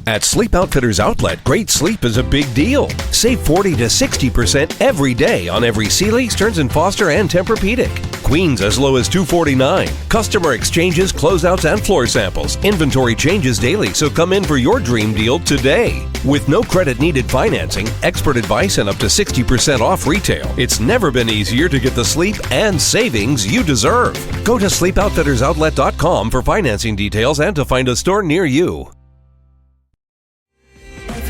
At Sleep Outfitters Outlet, great sleep is a big deal. Save 40 to 60% every day on every Sealy, Stearns & Foster, and Tempur-Pedic. Queens as low as $249. Customer exchanges, closeouts, and floor samples. Inventory changes daily, so come in for your dream deal today. With no credit needed financing, expert advice, and up to 60% off retail, it's never been easier to get the sleep and savings you deserve. Go to sleepoutfittersoutlet.com for financing details and to find a store near you.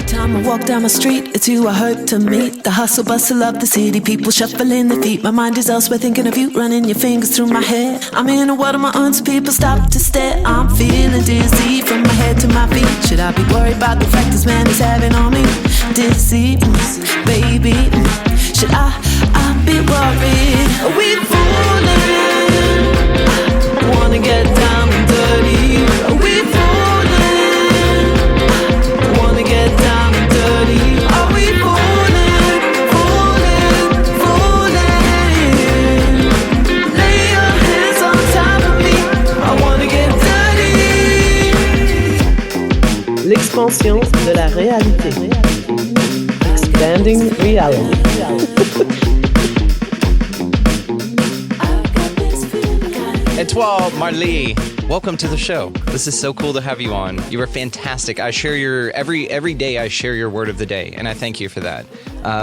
Time I walk down my street, it's you I hope to meet. The hustle bustle of the city, people shuffling their feet. My mind is elsewhere thinking of you, running your fingers through my hair. I'm in a world of my own, so people stop to stare. I'm feeling dizzy from my head to my feet. Should I be worried about the effect this man is having on me? Dizzy, baby, should I be worried? Are we fooling? I wanna get down and dirty. Are we fooling? I wanna get down. Are we falling, falling, falling? Lay your hands on top of me. I wanna get dirty. L'expansion de la réalité. Expanding reality. Etoile Marley, welcome to the show. This is so cool to have you on. You are fantastic. I share your every day. I share your word of the day, and I thank you for that.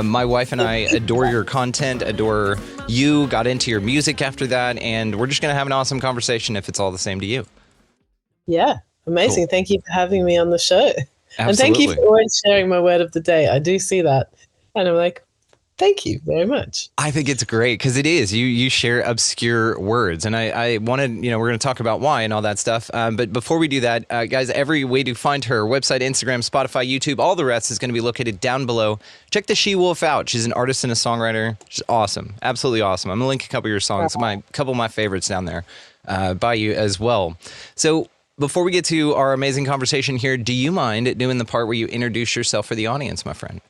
My wife and I adore your content, adore you. Got into your music after that, and we're just gonna have an awesome conversation if it's all the same to you. Yeah, amazing. Cool. Thank you for having me on the show, Absolutely. And thank you for always sharing my word of the day. I do see that, and I'm like, thank you very much. I think it's great because it is. You share obscure words, and I wanted, we're going to talk about why and all that stuff. But before we do that, guys, every way to find her, website, Instagram, Spotify, YouTube, all the rest is going to be located down below. Check the She Wolf out. She's an artist and a songwriter. She's awesome. Absolutely awesome. I'm going to link a couple of your songs, a couple of my favorites down there by you as well. So before we get to our amazing conversation here, do you mind doing the part where you introduce yourself for the audience, my friend?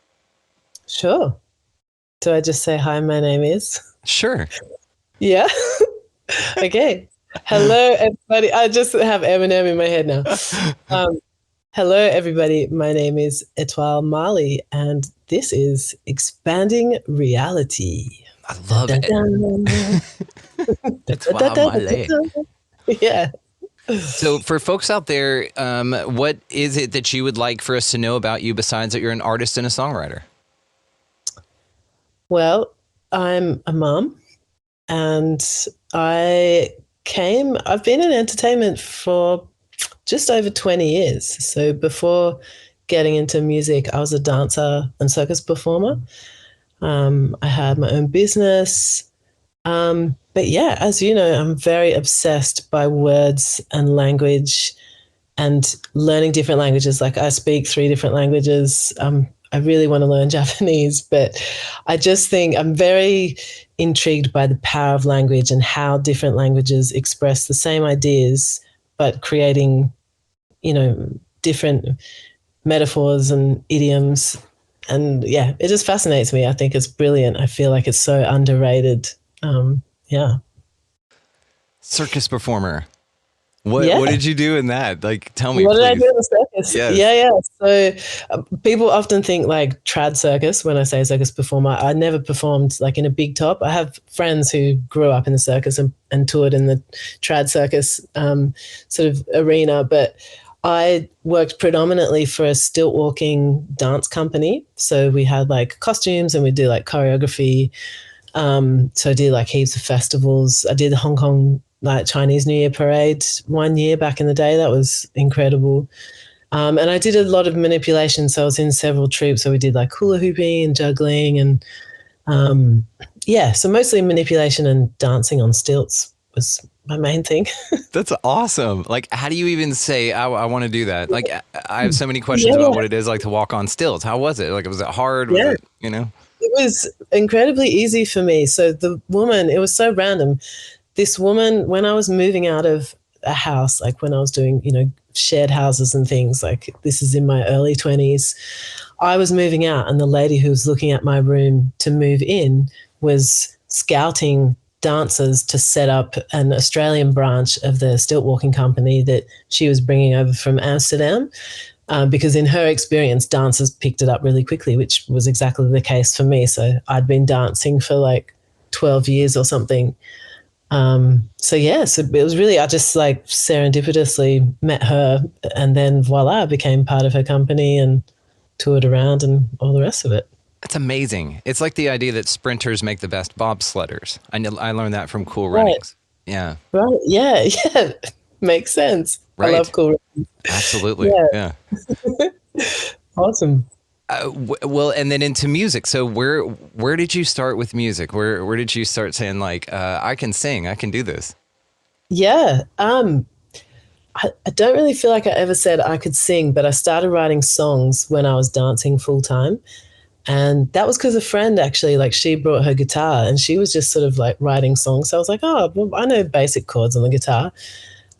Sure. Do I just say, hi, my name is? Sure. Yeah. Okay. Hello, everybody. I just have Eminem in my head now. Hello, everybody. My name is Etoile Marley, and this is Expanding Reality. I love it. Etoile Marley. Yeah. So for folks out there, what is it that you would like for us to know about you besides that you're an artist and a songwriter? Well, I'm a mum, and I've been in entertainment for just over 20 years. So before getting into music, I was a dancer and circus performer. I had my own business. But yeah, as you know, I'm very obsessed by words and language and learning different languages. Like, I speak 3 different languages. I really want to learn Japanese, but I just think I'm very intrigued by the power of language and how different languages express the same ideas, but creating, different metaphors and idioms. And yeah, it just fascinates me. I think it's brilliant. I feel like it's so underrated. Yeah. Circus performer. What did you do in that? Like, tell me, What please. did I do in the circus? Yes. Yeah. So people often think like trad circus when I say circus performer. I never performed like in a big top. I have friends who grew up in the circus and toured in the trad circus sort of arena, but I worked predominantly for a stilt walking dance company. So we had like costumes and we do like choreography. So I did like heaps of festivals. I did the Hong Kong like Chinese New Year parade one year back in the day. That was incredible. And I did a lot of manipulation. So I was in several troupes. So we did like hula hooping and juggling and so mostly manipulation and dancing on stilts was my main thing. That's awesome. Like, how do you even say, I want to do that? Like, I have so many questions about what it is like to walk on stilts. How was it? Like, was it hard? Was it, It was incredibly easy for me. So the woman, it was so random. This woman, when I was moving out of a house, like when I was doing, shared houses and things, like this is in my early 20s, I was moving out and the lady who was looking at my room to move in was scouting dancers to set up an Australian branch of the stilt walking company that she was bringing over from Amsterdam. because in her experience, dancers picked it up really quickly, which was exactly the case for me. So I'd been dancing for like 12 years or something. So it was really, I just like serendipitously met her, and then voila, became part of her company and toured around and all the rest of it. That's amazing. It's like the idea that sprinters make the best bobsledders. I learned that from Cool Runnings. Yeah. Right. Yeah. Yeah. Makes sense. Right. I love Cool Runnings. Absolutely. Yeah. Awesome. Well, and then into music. So where did you start with music? Where did you start saying like, I can sing, I can do this? Yeah. I don't really feel like I ever said I could sing, but I started writing songs when I was dancing full time. And that was because a friend actually, like, she brought her guitar and she was just sort of like writing songs. So I was like, oh, well, I know basic chords on the guitar.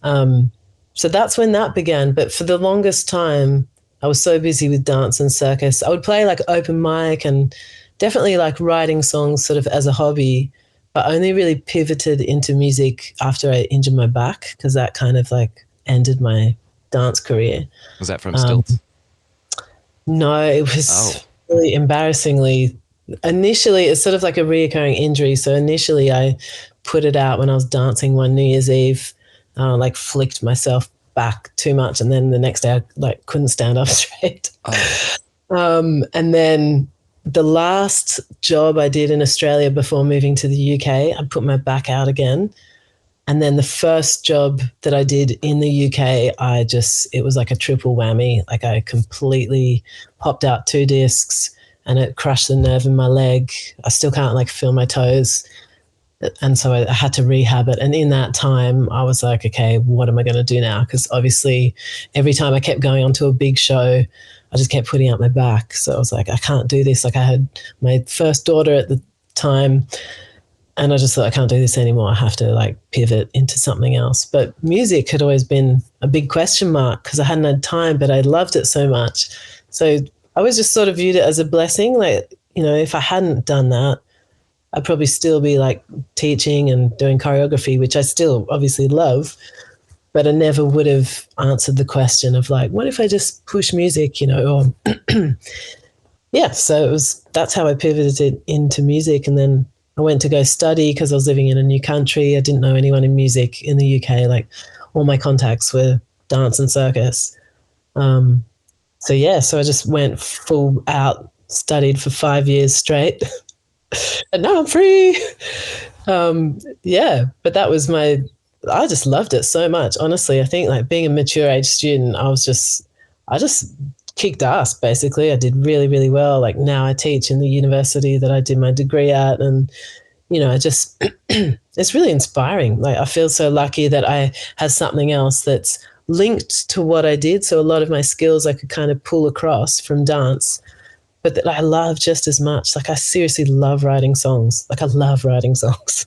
So that's when that began. But for the longest time, I was so busy with dance and circus. I would play like open mic and definitely like writing songs sort of as a hobby, but only really pivoted into music after I injured my back, because that kind of like ended my dance career. Was that from stilts? No, it was really embarrassingly. Initially, it's sort of like a reoccurring injury. So initially I put it out when I was dancing one New Year's Eve, like flicked myself back too much, and then the next day I like couldn't stand up straight. And then the last job I did in Australia before moving to the UK, I put my back out again. And then the first job that I did in the UK, it was like a triple whammy. Like I completely popped out 2 discs and it crushed the nerve in my leg. I still can't like feel my toes. And so I had to rehab it. And in that time, I was like, okay, what am I going to do now? Because obviously every time I kept going onto a big show, I just kept putting out my back. So I was like, I can't do this. Like I had my first daughter at the time, and I just thought, I can't do this anymore. I have to like pivot into something else. But music had always been a big question mark because I hadn't had time, but I loved it so much. So I always just sort of viewed it as a blessing. Like, you know, if I hadn't done that, I'd probably still be like teaching and doing choreography, which I still obviously love, but I never would have answered the question of like, what if I just push music, you know? Or yeah, so that's how I pivoted into music. And then I went to go study because I was living in a new country. I didn't know anyone in music in the UK. Like all my contacts were dance and circus. So I just went full out, studied for 5 years straight. And now I'm free. But that was I just loved it so much. Honestly, I think like being a mature age student, I just kicked ass basically. I did really, really well. Like now I teach in the university that I did my degree at, and, you know, it's really inspiring. Like I feel so lucky that I have something else that's linked to what I did. So a lot of my skills I could kind of pull across from dance, but that I love just as much. Like I seriously love writing songs. Like I love writing songs.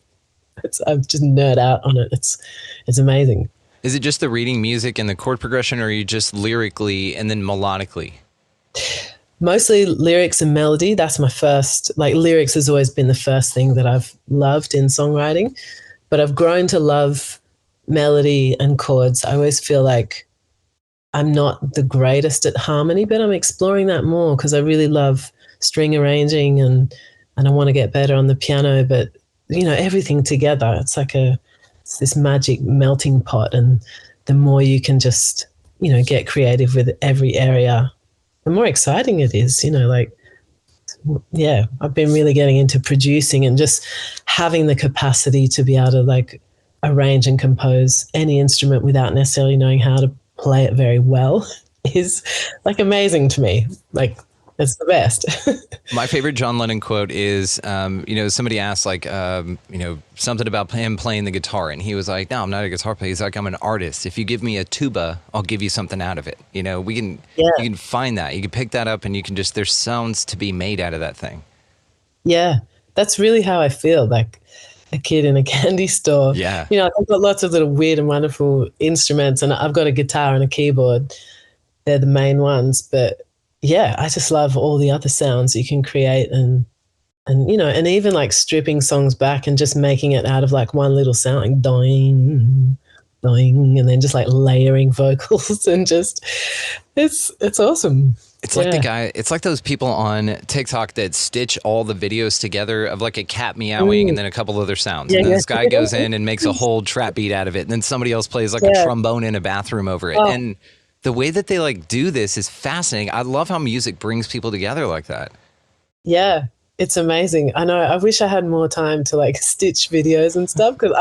I just nerd out on it. It's amazing. Is it just the reading music and the chord progression, or are you just lyrically and then melodically? Mostly lyrics and melody. That's my first, like lyrics has always been the first thing that I've loved in songwriting, but I've grown to love melody and chords. I always feel like I'm not the greatest at harmony, but I'm exploring that more because I really love string arranging and I want to get better on the piano, but you know, everything together, it's like it's this magic melting pot. And the more you can just, you know, get creative with every area, the more exciting it is, you know, like, yeah, I've been really getting into producing and just having the capacity to be able to like arrange and compose any instrument without necessarily knowing how to play it very well is like amazing to me. Like it's the best. My favorite John Lennon quote is, you know, somebody asked like, you know, something about him playing the guitar. And he was like, no, I'm not a guitar player. He's like, I'm an artist. If you give me a tuba, I'll give you something out of it. You know, you can find that. You can pick that up and you can just, there's sounds to be made out of that thing. Yeah. That's really how I feel. Like a kid in a candy store. Yeah. You know, I've got lots of little weird and wonderful instruments, and I've got a guitar and a keyboard. They're the main ones. But yeah, I just love all the other sounds you can create and you know, and even like stripping songs back and just making it out of like one little sound, like doing, boing, and then just like layering vocals and just it's awesome. It's like it's like those people on TikTok that stitch all the videos together of like a cat meowing and then a couple other sounds. And then this guy goes in and makes a whole trap beat out of it. And then somebody else plays like a trombone in a bathroom over it. And the way that they like do this is fascinating. I love how music brings people together like that. Yeah, it's amazing. I know. I wish I had more time to like stitch videos and stuff, because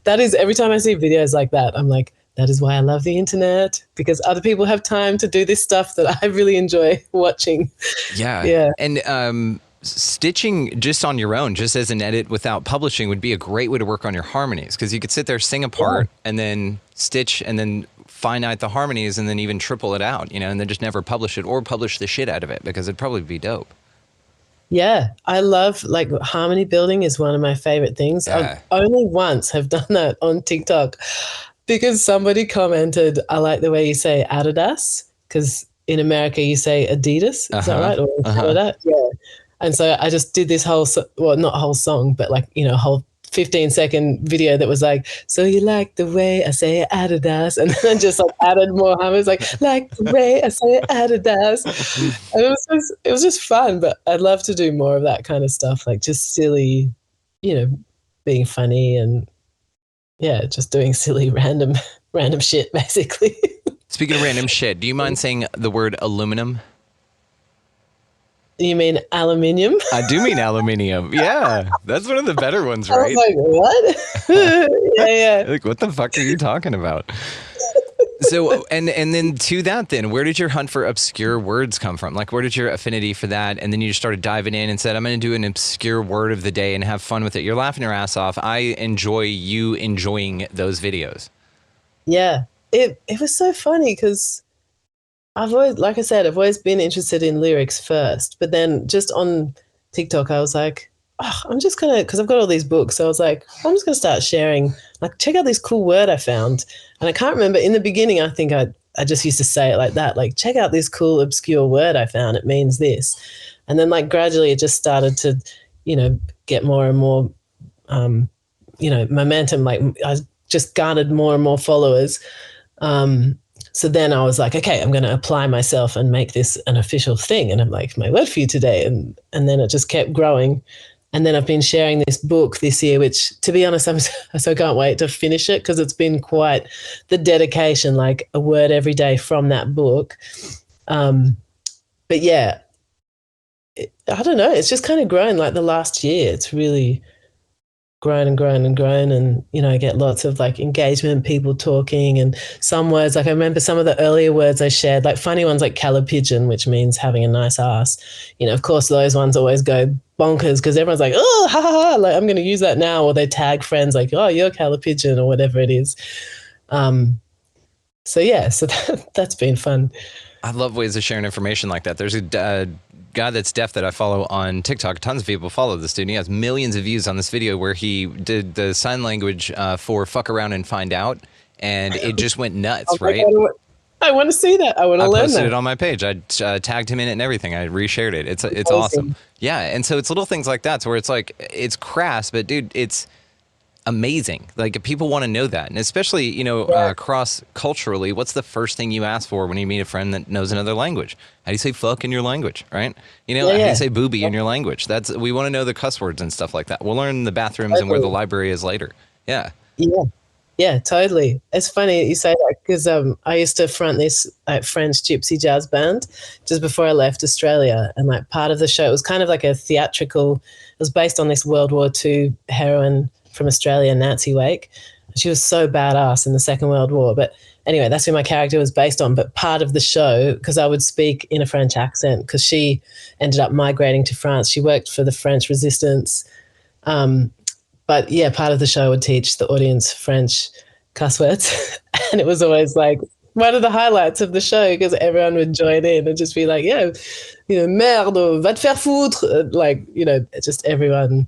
that is every time I see videos like that, I'm like, that is why I love the internet, because other people have time to do this stuff that I really enjoy watching. Yeah. And stitching just on your own, just as an edit without publishing, would be a great way to work on your harmonies, because you could sit there, sing a part, and then stitch, and then finite the harmonies, and then even triple it out, and then just never publish it, or publish the shit out of it, because it'd probably be dope. Yeah, I love, like, harmony building is one of my favorite things. Yeah. I only once have done that on TikTok, because somebody commented, I like the way you say Adidas, because in America you say Adidas. Is that right? Or Canada? Yeah. And so I just did this whole, well, not a whole song, but like, a whole 15-second video that was like, so you like the way I say Adidas, and then just like added more harmonies, like the way I say Adidas. And it was just fun, but I'd love to do more of that kind of stuff, like just silly, being funny and just doing silly random shit, basically. Speaking of random shit, do you mind saying the word aluminum? You mean aluminium? I do mean aluminium. Yeah, that's one of the better ones, right? I was like, what? Yeah. Like, what the fuck are you talking about? So, and then to that, then, where did your hunt for obscure words come from? Like, where did your affinity for that? And then you just started diving in and said, I'm going to do an obscure word of the day and have fun with it. You're laughing your ass off. I enjoy you enjoying those videos. Yeah, it was so funny because I've always been interested in lyrics first, but then just on TikTok, I was like, I'm just going to, because I've got all these books. So I was like, I'm just going to start sharing, like, check out this cool word I found. And I can't remember, in the beginning, I think I just used to say it like that, like, check out this cool, obscure word I found. It means this. And then like gradually it just started to, get more and more, momentum. Like I just garnered more and more followers. So then I was like, okay, I'm going to apply myself and make this an official thing. And I'm like, my word for you today. And then it just kept growing. And then I've been sharing this book this year, which, to be honest, I so can't wait to finish it, because it's been quite the dedication, like a word every day from that book. But yeah, I don't know. It's just kind of grown like the last year. It's really grown and grown and grown, and I get lots of like engagement, people talking, and some words, like I remember some of the earlier words I shared, like funny ones like calipigeon, which means having a nice ass. Of course those ones always go bonkers because everyone's like, oh, ha ha ha, like I'm going to use that now, or they tag friends like, oh, you're calipigeon, or whatever it is. So that's been fun. I love ways of sharing information like that. There's a guy that's deaf that I follow on TikTok. Tons of people follow this dude. And he has millions of views on this video where he did the sign language for fuck around and find out. And it just went nuts, right? I want to see that. I want to learn that. I posted it on my page. I tagged him in it and everything. I reshared it. It's awesome. Yeah. And so it's little things like that. So where it's like, it's crass, but dude, it's amazing. Like people want to know that. And especially, cross-culturally, what's the first thing you ask for when you meet a friend that knows another language? How do you say fuck in your language, right? How do you say booby in your language? We want to know the cuss words and stuff like that. We'll learn the bathrooms and where the library is later. Yeah. Yeah, totally. It's funny you say that, because I used to front this French gypsy jazz band just before I left Australia. And like part of the show, it was kind of like a theatrical, it was based on this World War II heroine from Australia, Nancy Wake. She was so badass in the Second World War. But anyway, that's who my character was based on. But part of the show, because I would speak in a French accent, because she ended up migrating to France. She worked for the French resistance. But yeah, part of the show would teach the audience French cuss words. And it was always like one of the highlights of the show, because everyone would join in and just be like, merde, va te faire foutre. Like, just everyone.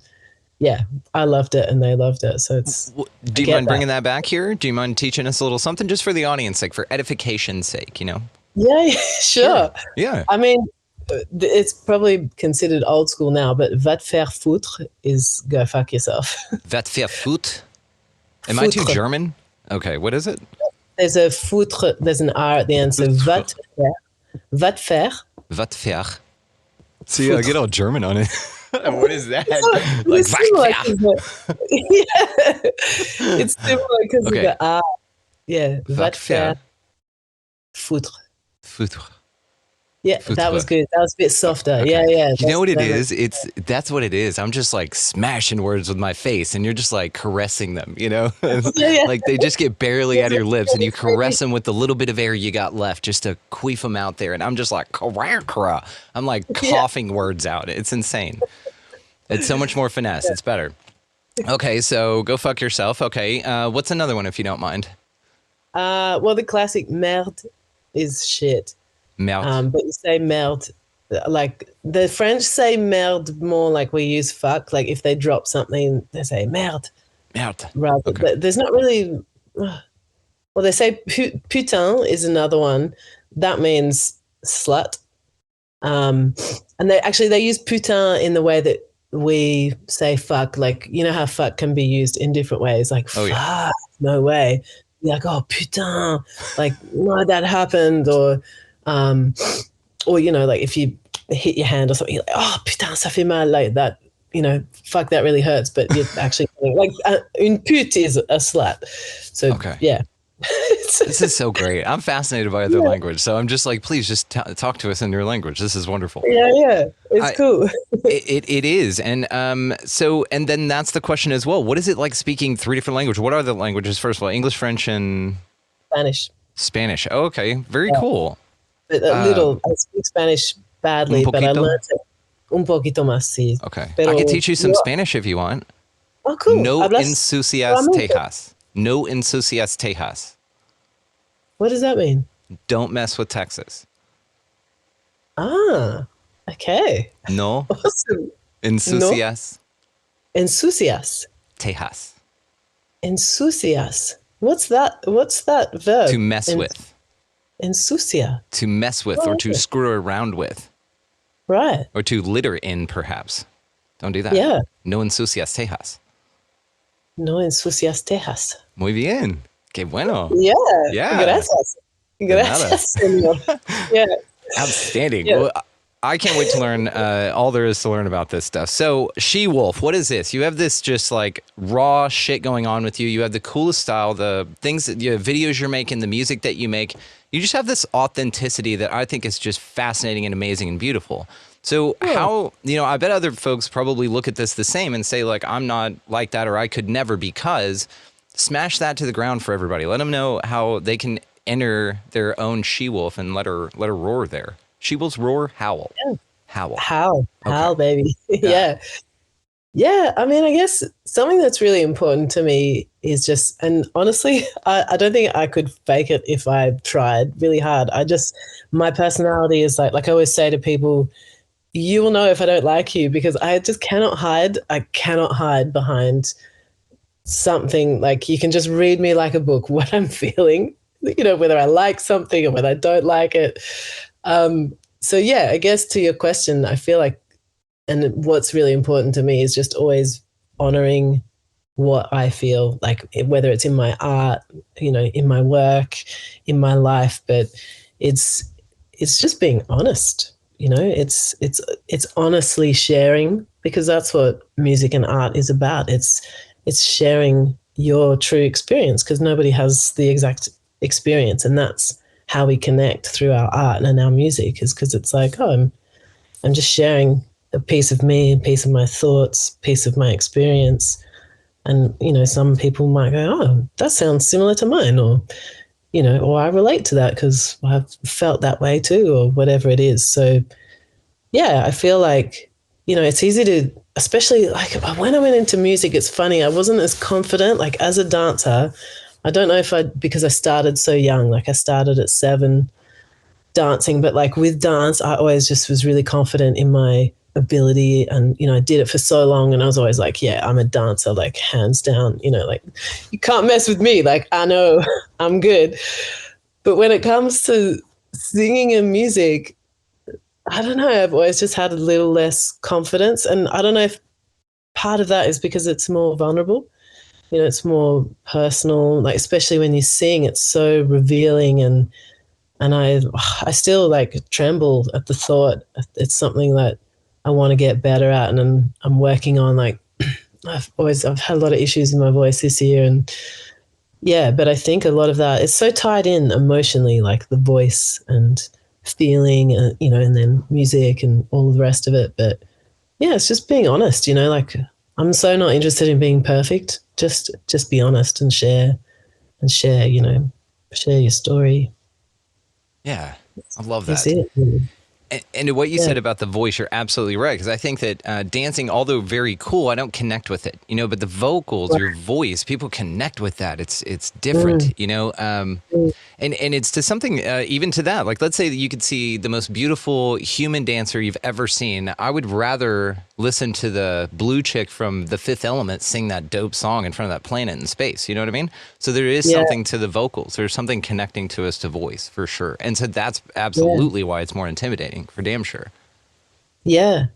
Yeah, I loved it and they loved it. So it's. Do you mind bringing that back here? Do you mind teaching us a little something just for the audience sake, for edification's sake, Yeah, sure. Yeah. I mean, it's probably considered old school now, but va te faire foutre is go fuck yourself. Va te faire foutre? Am I too German? Okay, what is it? There's a foutre, there's an R at the end, so va te faire. Va te faire. See, I Foutre. get all German on it. What is that? It's similar va te 'cause yeah, it's similar because Okay. of the R. Yeah, va te faire, foutre. Foutre. Yeah, that was good. That was a bit softer. Okay. Yeah. You know what it that's- is? That's what it is. I'm just like smashing words with my face, and you're just like caressing them. You know, Yeah. like they just get barely out of your lips, and you caress them with the little bit of air you got left, just to queef them out there. And I'm just like, "Kara." I'm like coughing words out. It's insane. It's so much more finesse. It's better. Okay, so go fuck yourself. Okay, what's another one if you don't mind? Well, the classic merde is shit. Merde. But you say merde, like the French say merde more like we use fuck. Like if they drop something, they say merde. Merde. Rather, Okay. but there's not really. Well, they say putain is another one. That means slut. And they use putain in the way that we say fuck. Like you know how fuck can be used in different ways. Like fuck, no way. You're like oh putain, like no that happened or you know like if you hit your hand or something, you're like oh putain ça fait mal, like that. You know, fuck that really hurts, but you're actually like une pute is a slut. So yeah. This is so great. I'm fascinated by other language, so I'm just like, please just talk to us in your language. This is wonderful. Yeah, it's cool. It is, and and then that's the question as well. What is it like speaking 3 different languages? What are the languages? First of all, English, French, and Spanish. Oh, okay, very cool. But a little. I speak Spanish badly, but I learned it un poquito más. Sí. Okay, I can teach you some Spanish if you want. Oh, cool. No ensucias tejas. No ensucias tejas. What does that mean? Don't mess with Texas. Ah, okay. No. Awesome. Ensucias. No. Ensucias. Tejas. Ensucias. What's that verb? To mess with. Ensucia. To mess with or to screw around with. Right. Or to litter in, perhaps. Don't do that. Yeah. No ensucias tejas. No ensucias tejas. Muy bien. Qué bueno. Yeah. Gracias, señor. Yeah. Outstanding. Yeah. Well, I can't wait to learn all there is to learn about this stuff. So, She-Wolf, what is this? You have this just like raw shit going on with you. You have the coolest style, the things that you videos you're making, the music that you make. You just have this authenticity that I think is just fascinating and amazing and beautiful. So how, I bet other folks probably look at this the same and say like, I'm not like that, or I could never, because smash that to the ground for everybody. Let them know how they can enter their own she-wolf and let her roar there. She-wolves roar, howl. Yeah. Howl, baby. Yeah. I mean, I guess something that's really important to me is just, and honestly, I don't think I could fake it if I tried really hard. My personality is like I always say to people, you will know if I don't like you, because I just cannot hide. I cannot hide behind something. Like you can just read me like a book, what I'm feeling, whether I like something or whether I don't like it. So yeah, I guess to your question, I feel like, and what's really important to me is just always honoring what I feel, like whether it's in my art, in my work, in my life, but it's just being honest. It's honestly sharing, because that's what music and art is about. It's sharing your true experience, because nobody has the exact experience, and that's how we connect through our art and our music, is because it's like, oh, I'm just sharing a piece of me, a piece of my thoughts, a piece of my experience. And, some people might go, oh, that sounds similar to mine, or I relate to that because I've felt that way too, or whatever it is. So yeah, I feel like, it's easy to, especially like when I went into music, it's funny, I wasn't as confident, like as a dancer. I don't know because I started so young, like I started at 7 dancing, but like with dance, I always just was really confident in my ability, and I did it for so long, and I was always like, yeah, I'm a dancer, like hands down, like you can't mess with me, like I know I'm good. But when it comes to singing and music, I don't know, I've always just had a little less confidence, and I don't know if part of that is because it's more vulnerable. it's more personal, like especially when you sing, it's so revealing, and I still like tremble at the thought. It's something that I want to get better at, and I'm working on. Like I've had a lot of issues with my voice this year, and yeah, but I think a lot of that is so tied in emotionally, like the voice and feeling, and then music and all the rest of it. But yeah, it's just being honest, like I'm so not interested in being perfect. Just be honest and share, share your story. Yeah, I love That's that. it. And what you Yeah. said about the voice, you're absolutely right. Because I think that dancing, although very cool, I don't connect with it. But the vocals, your voice, people connect with that. It's different. And it's to something, even to that. Like, let's say that you could see the most beautiful human dancer you've ever seen. I would rather listen to the blue chick from The Fifth Element sing that dope song in front of that planet in space. You know what I mean? So there is Yeah. something to the vocals. There's something connecting to us to voice for sure. And so that's Yeah. absolutely why it's more intimidating, for damn sure. Yeah.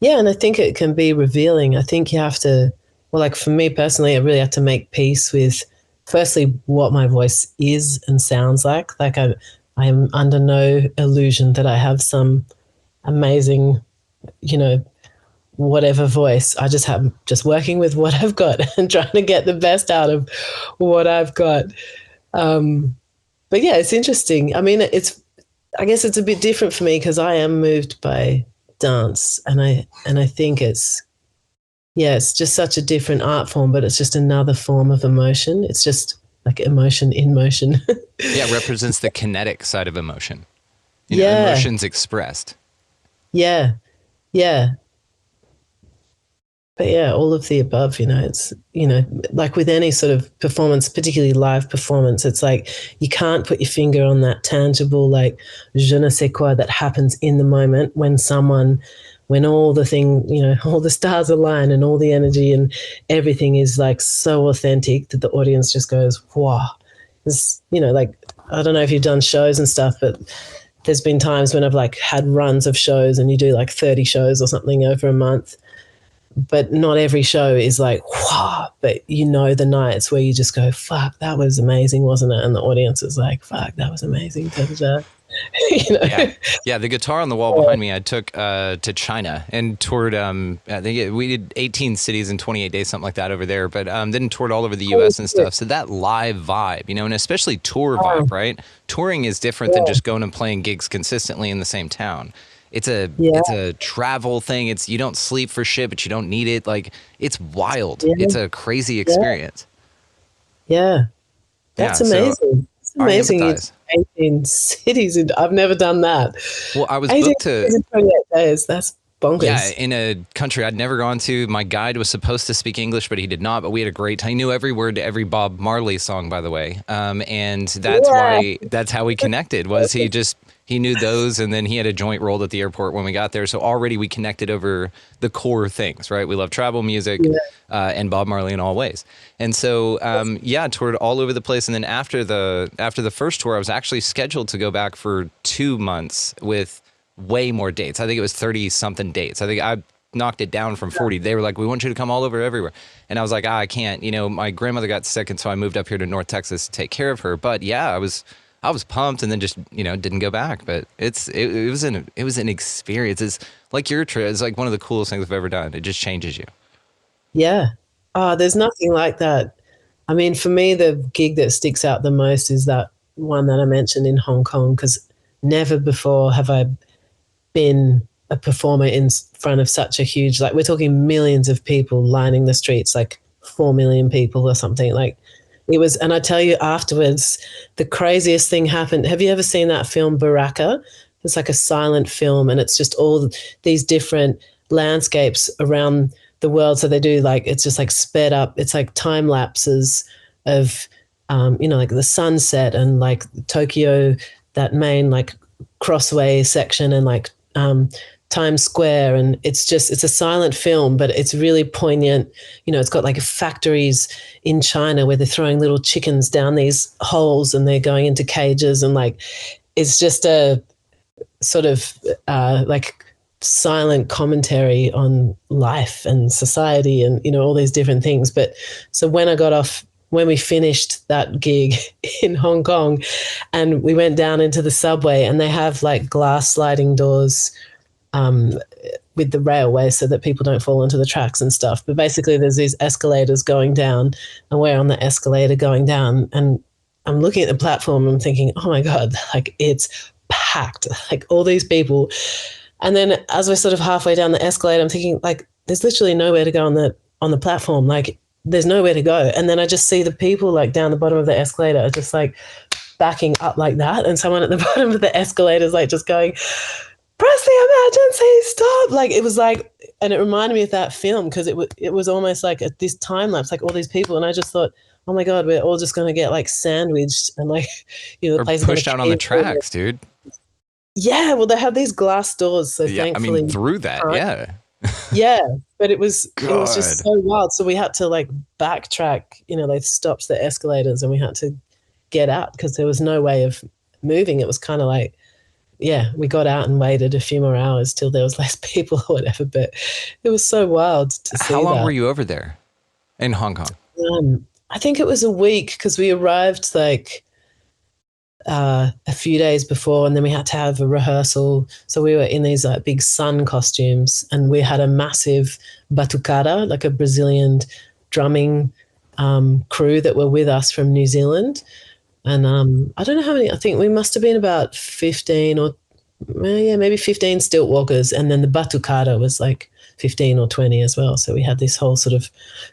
Yeah. And I think it can be revealing. I think you have to, well, like for me personally, I really have to make peace with firstly what my voice is and sounds like. Like I'm under no illusion that I have some amazing, whatever voice. I just have just working with what I've got and trying to get the best out of what I've got. But yeah, it's interesting. I mean, I guess it's a bit different for me because I am moved by dance, and I think it's just such a different art form, but it's just another form of emotion. It's just like emotion in motion. Yeah, it represents the kinetic side of emotion. Yeah. Emotions expressed. Yeah. Yeah. But yeah, all of the above, it's, like with any sort of performance, particularly live performance, it's like you can't put your finger on that tangible, like, je ne sais quoi that happens in the moment when all all the stars align and all the energy and everything is like so authentic that the audience just goes, wow. It's, like, I don't know if you've done shows and stuff, but there's been times when I've like had runs of shows and you do like 30 shows or something over a month. But not every show is like, wow, but the nights where you just go, fuck, that was amazing, wasn't it? And the audience is like, fuck, that was amazing. Da, da, da. Yeah. The guitar on the wall behind me, I took to China and toured. I think we did 18 cities in 28 days, something like that over there. But then toured all over the U.S. and stuff. So that live vibe, and especially tour vibe, right? Touring is different than just going and playing gigs consistently in the same town. It's a travel thing. You don't sleep for shit, but you don't need it. Like, it's wild. Yeah. It's a crazy experience. Yeah. That's Yeah, so amazing. It's I amazing. empathize. 18 cities. I've never done that. Well, I was 18 booked cities to. in 28 days. That's bonkers. Yeah, in a country I'd never gone to. My guide was supposed to speak English, but he did not. But we had a great time. He knew every word to every Bob Marley song, by the way. And that's how we connected. Was he knew those, and then he had a joint rolled at the airport when we got there. So already we connected over the core things, right? We love travel music and Bob Marley in all ways. And so, toured all over the place. And then after the first tour, I was actually scheduled to go back for 2 months with way more dates. I think it was 30 something dates. I think I knocked it down from 40. They were like, we want you to come all over everywhere. And I was like, I can't. My grandmother got sick, and so I moved up here to North Texas to take care of her. But yeah, I was pumped, and then just didn't go back. But it was an experience. It's like your trip. It's like one of the coolest things I've ever done. It just changes you. Yeah. Oh, there's nothing like that. I mean, for me, the gig that sticks out the most is that one that I mentioned in Hong Kong, because never before have I been a performer in front of such a huge, like, we're talking millions of people lining the streets, like 4 million people or something. Like, it was, and I tell you afterwards, the craziest thing happened. Have you ever seen that film Baraka? It's like a silent film, and it's just all these different landscapes around the world. So they do, like, it's just like sped up. It's like time lapses of, like the sunset and like Tokyo, that main like crossway section, and like Times Square, and it's a silent film, but it's really poignant. It's got like factories in China where they're throwing little chickens down these holes and they're going into cages, and like it's just a sort of like silent commentary on life and society and, all these different things. But so when we finished that gig in Hong Kong and we went down into the subway, and they have like glass sliding doors with the railway so that people don't fall into the tracks and stuff. But basically there's these escalators going down, and we're on the escalator going down, and I'm looking at the platform and I'm thinking, oh my God, like it's packed, like all these people. And then as we're sort of halfway down the escalator, I'm thinking like, there's literally nowhere to go on the platform. Like there's nowhere to go. And then I just see the people like down the bottom of the escalator are just like backing up like that. And someone at the bottom of the escalator is like just going, press the emergency, stop. Like it was like, and it reminded me of that film because it was almost like this time lapse, like all these people. And I just thought, oh my God, we're all just going to get like sandwiched and like, the or place pushed out on the tracks, dude. Yeah, well, they have these glass doors, so thankfully, I mean, through that, yeah. Yeah, but it was just so wild. So we had to like backtrack. They stopped the escalators, and we had to get out because there was no way of moving. It was kind of like, yeah, we got out and waited a few more hours till there was less people or whatever. But it was so wild to see. How long were you over there in Hong Kong? I think it was a week because we arrived like a few days before, and then we had to have a rehearsal. So we were in these like big sun costumes, and we had a massive batucada, like a Brazilian drumming crew that were with us from New Zealand. And I don't know how many, I think we must have been about 15 or maybe 15 stilt walkers. And then the batucada was like 15 or 20 as well. So we had this whole sort of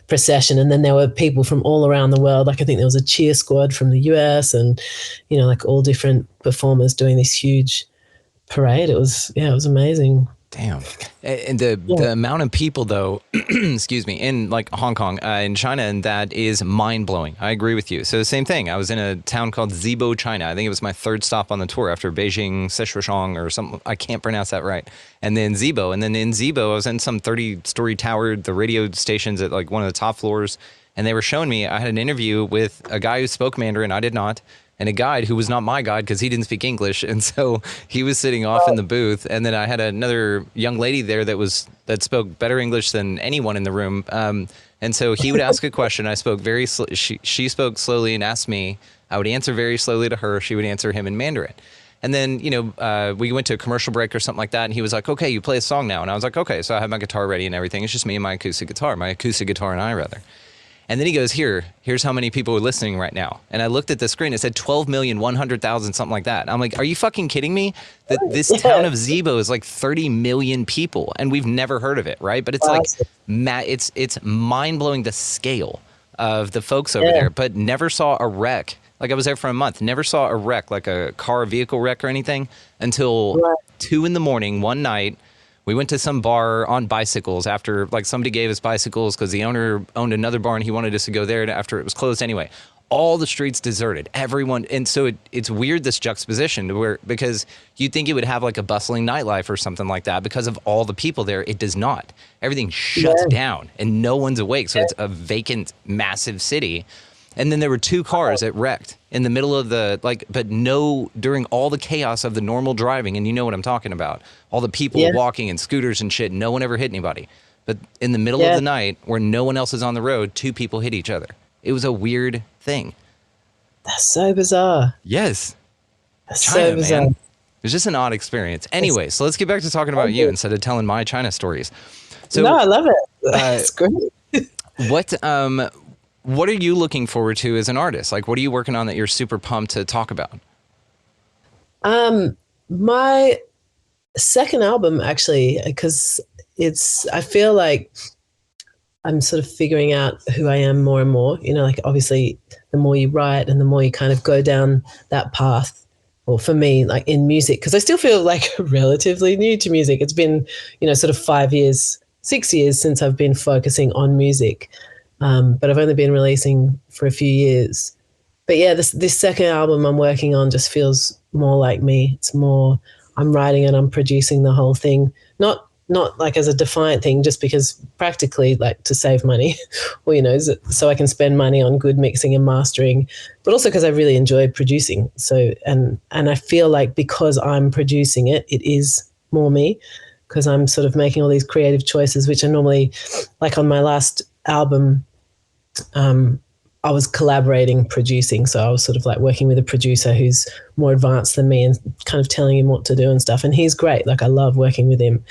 procession. And then there were people from all around the world. Like I think there was a cheer squad from the US and, like all different performers doing this huge parade. It was amazing. Damn. And the amount of people, though, excuse me, in like Hong Kong, in China, and that is mind-blowing. I agree with you. So the same thing. I was in a town called Zibo, China. I think it was my third stop on the tour after Beijing, Sichuan, or something. I can't pronounce that right. And then Zibo. And then in Zibo, I was in some 30-story tower, the radio station's at like one of the top floors. And they were showing me, I had an interview with a guy who spoke Mandarin. I did not. And a guide who was not my guide because he didn't speak English. And so he was sitting off in the booth. And then I had another young lady there that spoke better English than anyone in the room. And so he would ask a question. I spoke she spoke slowly and asked me. I would answer very slowly to her. She would answer him in Mandarin. And then, we went to a commercial break or something like that. And he was like, okay, you play a song now. And I was like, okay. So I have my guitar ready and everything. It's just me and my acoustic guitar and I rather. And then he goes, here's how many people are listening right now. And I looked at the screen, it said 12,100,000, something like that. And I'm like, are you fucking kidding me? That this town of Zibo is like 30 million people and we've never heard of it, right? But it's like, it's mind-blowing the scale of the folks over there, but never saw a wreck. Like I was there for a month, never saw a wreck, like a car, vehicle wreck or anything until 2 a.m. one night. We went to some bar on bicycles after like somebody gave us bicycles because the owner owned another bar and he wanted us to go there after it was closed anyway. All the streets deserted, everyone. And so it's weird, this juxtaposition because you'd think it would have like a bustling nightlife or something like that because of all the people there. It does not. Everything shuts down and no one's awake. So it's a vacant, massive city. And then there were 2 cars that wrecked in the middle of during all the chaos of the normal driving. And you know what I'm talking about. All the people walking and scooters and shit. No one ever hit anybody. But in the middle of the night where no one else is on the road, 2 people hit each other. It was a weird thing. That's so bizarre. Yes. That's China, so bizarre. man. It was just an odd experience. Anyway, so let's get back to talking about you instead of telling my China stories. So, no, I love it. That's great. What are you looking forward to as an artist? Like, what are you working on that you're super pumped to talk about? My second album, actually, because I feel like I'm sort of figuring out who I am more and more. Like obviously the more you write and the more you kind of go down that path, or for me, like in music, because I still feel like relatively new to music. It's been, sort of 6 years since I've been focusing on music. But I've only been releasing for a few years. But yeah, this second album I'm working on just feels more like me. It's more, I'm writing and I'm producing the whole thing. Not like as a defiant thing, just because practically like to save money or, so I can spend money on good mixing and mastering, but also because I really enjoy producing. So, and I feel like because I'm producing it, it is more me. because I'm sort of making all these creative choices, which are normally, like on my last album, I was collaborating, producing. So I was sort of like working with a producer who's more advanced than me and kind of telling him what to do and stuff. And he's great. Like, I love working with him.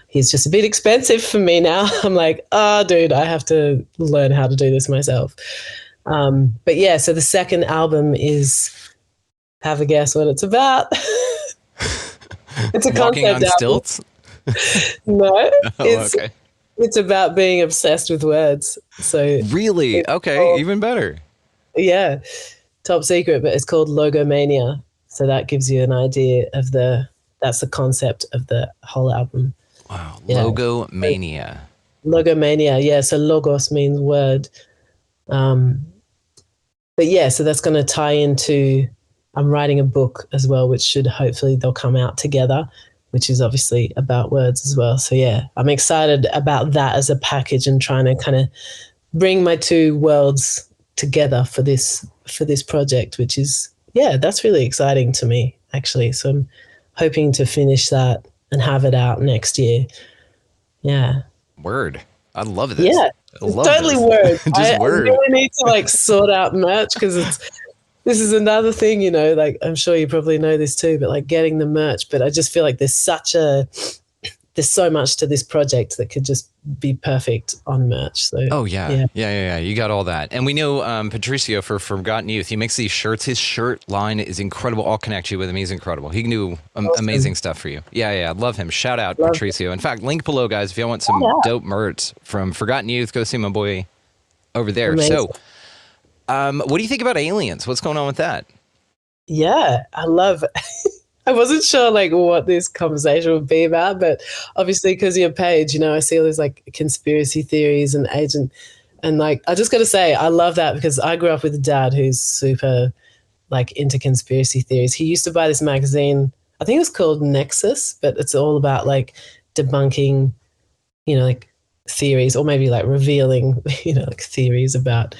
He's just a bit expensive for me now. I'm like, oh, dude, I have to learn how to do this myself. But yeah, so the second album is, have a guess what it's about. It's a Walking on concept album. stilts? No, Okay. it's about being obsessed with words. So Really? Okay, even better. yeah, top secret, but it's called Logomania. So that gives you an idea of that's the concept of the whole album. Wow, Yeah. Logomania. Logomania, yeah. So logos means word. But yeah, so that's going to tie into, I'm writing a book as well, which should hopefully they'll come out together, which is obviously about words as well. So yeah, I'm excited about that as a package and trying to kind of bring my two worlds together for this project, which is, yeah, that's really exciting to me, actually. So I'm hoping to finish that and have it out next year. Yeah. Word. I love this. Yeah. I love Totally this. word. Just I word. really need to like sort out merch, because this is another thing, you know, like I'm sure you probably know this too, but like getting the merch. But I just feel like there's so much to this project that could just be perfect on merch. So Oh yeah. You got all that, and we know Patricio for Forgotten Youth. He makes these shirts. His shirt line is incredible. I'll connect you with him. He's incredible. He can do amazing stuff for you. Yeah. Love him. Shout out Patricio. In fact, link below, guys, if you want some dope merch from Forgotten Youth. Go see my boy over there. Amazing. So, what do you think about aliens? What's going on with that? Yeah, I love. I wasn't sure like what this conversation would be about, but obviously because of your page, you know, I see all these like conspiracy theories and like, I just got to say, I love that, because I grew up with a dad who's super like into conspiracy theories. He used to buy this magazine, I think it was called Nexus, but it's all about like debunking, you know, like theories, or maybe like revealing, you know, like theories about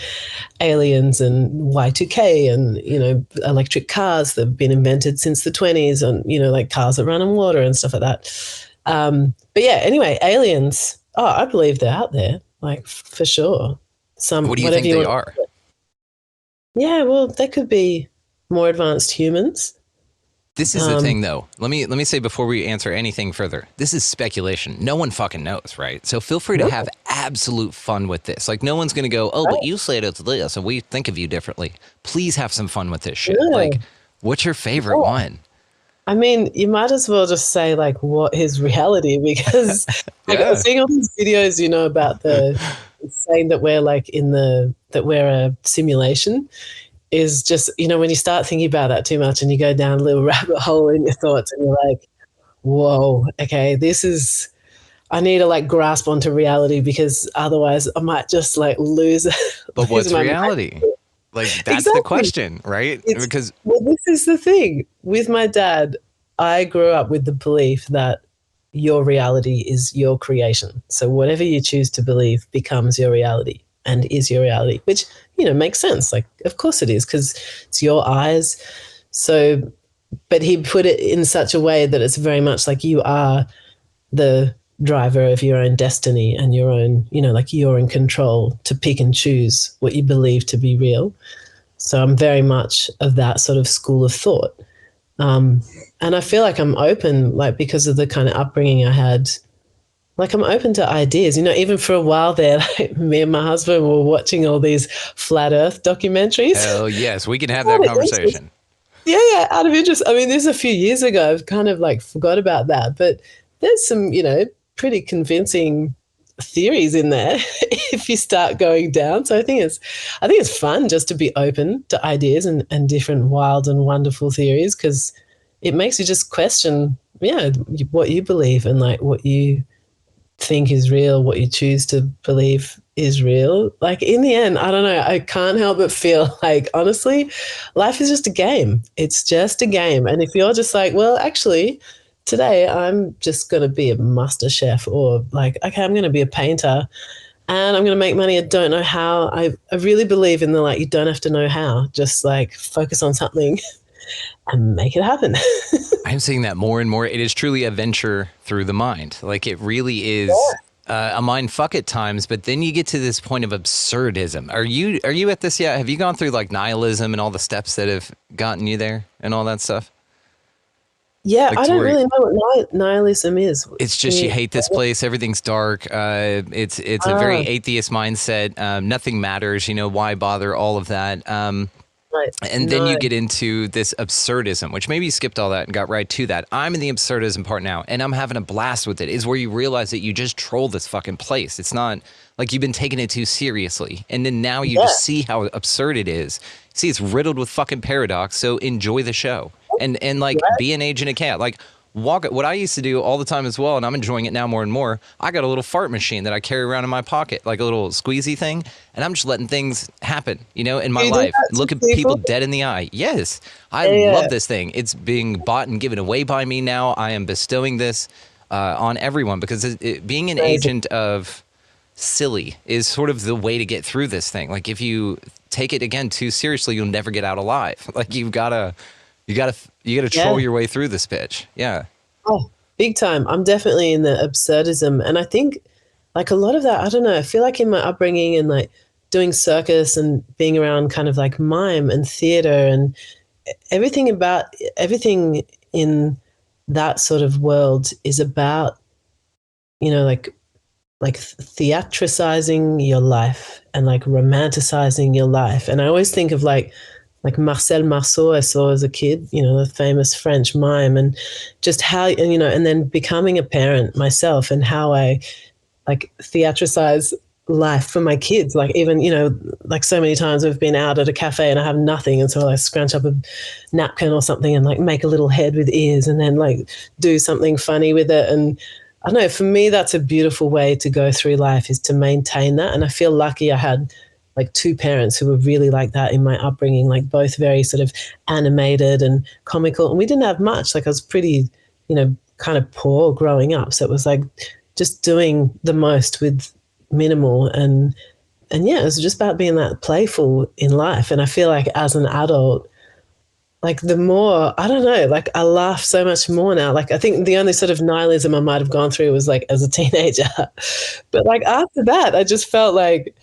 aliens and Y2K and, you know, electric cars that have been invented since the 20s, and, you know, like cars that run on water and stuff like that. But yeah, anyway, aliens, I believe they're out there, like for sure. What do you think they are? Yeah, well, they could be more advanced humans. This is the thing, though. Let me say before we answer anything further, this is speculation. No one fucking knows, right? So feel free to have absolute fun with this. Like, no one's going to go, oh, but you said it's this, and we think of you differently. Please have some fun with this shit. Yeah. Like, what's your favorite one? I mean, you might as well just say like, what is reality? Because like, I was seeing all these videos, you know, about saying that we're like that we're a simulation. Is just, you know, when you start thinking about that too much and you go down a little rabbit hole in your thoughts and you're like, whoa, okay, I need to like grasp onto reality, because otherwise I might just like lose. But what's reality? Like, that's the question, right? Well, this is the thing. With my dad, I grew up with the belief that your reality is your creation. So whatever you choose to believe becomes your reality and is your reality, which, you know, makes sense. Like, of course it is, because it's your eyes. So, but he put it in such a way that it's very much like you are the driver of your own destiny and your own, you know, like you're in control to pick and choose what you believe to be real. So I'm very much of that sort of school of thought. And I feel like I'm open, like, because of the kind of upbringing I had. Like, I'm open to ideas, you know, even for a while there, like me and my husband were watching all these flat earth documentaries. Hell yes, we can have that conversation. Yeah, out of interest. I mean, this is a few years ago. I've kind of like forgot about that, but there's some, you know, pretty convincing theories in there if you start going down. So I think it's fun just to be open to ideas and different wild and wonderful theories, because it makes you just question, what you believe and like what you think is real, what you choose to believe is real. Like, in the end, I don't know, I can't help but feel like, honestly, life is just a game. It's just a game. And if you're just like, well, actually, today I'm just going to be a master chef, or like, okay, I'm going to be a painter and I'm going to make money. I don't know how. I really believe in the, like, you don't have to know how, just like focus on something and make it happen. I'm seeing that more and more. It is truly a venture through the mind. Like it really is a mind fuck at times, but then you get to this point of absurdism. Are you at this yet? Have you gone through like nihilism and all the steps that have gotten you there and all that stuff? Yeah, Like I don't really know what nihilism is. It's just you hate this place. Everything's dark. It's a very atheist mindset. Nothing matters. You know, why bother? All of that. Right. And then you get into this absurdism, which maybe you skipped all that and got right to that. I'm in the absurdism part now, and I'm having a blast with it. Is where you realize that you just troll this fucking place. It's not like you've been taking it too seriously. And then now you just see how absurd it is. See, it's riddled with fucking paradox, so enjoy the show. And like be an agent of chaos. Like what I used to do all the time as well, and I'm enjoying it now more and more. I got a little fart machine that I carry around in my pocket, like a little squeezy thing, and I'm just letting things happen, you know, in my life. Look at people dead in the eye. Yes, I love this thing. It's being bought and given away by me now. I am bestowing this on everyone because being an agent of silly is sort of the way to get through this thing. Like if you take it again too seriously, you'll never get out alive. Like you gotta troll your way through this bitch. Yeah. Oh, big time. I'm definitely in the absurdism. And I think like a lot of that, I don't know, I feel like in my upbringing and like doing circus and being around kind of like mime and theater and everything in that sort of world is about, you know, like theatricizing your life and like romanticizing your life. And I always think of like Marcel Marceau I saw as a kid, you know, the famous French mime, and just how, and, you know, and then becoming a parent myself and how I like theatricize life for my kids. Like even, you know, like so many times we've been out at a cafe and I have nothing. And so I scrunch up a napkin or something and like make a little head with ears and then like do something funny with it. And I don't know, for me, that's a beautiful way to go through life, is to maintain that. And I feel lucky I had like two parents who were really like that in my upbringing, like both very sort of animated and comical. And we didn't have much. Like I was pretty, you know, kind of poor growing up. So it was like just doing the most with minimal. And yeah, it was just about being that playful in life. And I feel like as an adult, like the more, I don't know, like I laugh so much more now. Like I think the only sort of nihilism I might have gone through was like as a teenager. But like after that, I just felt like,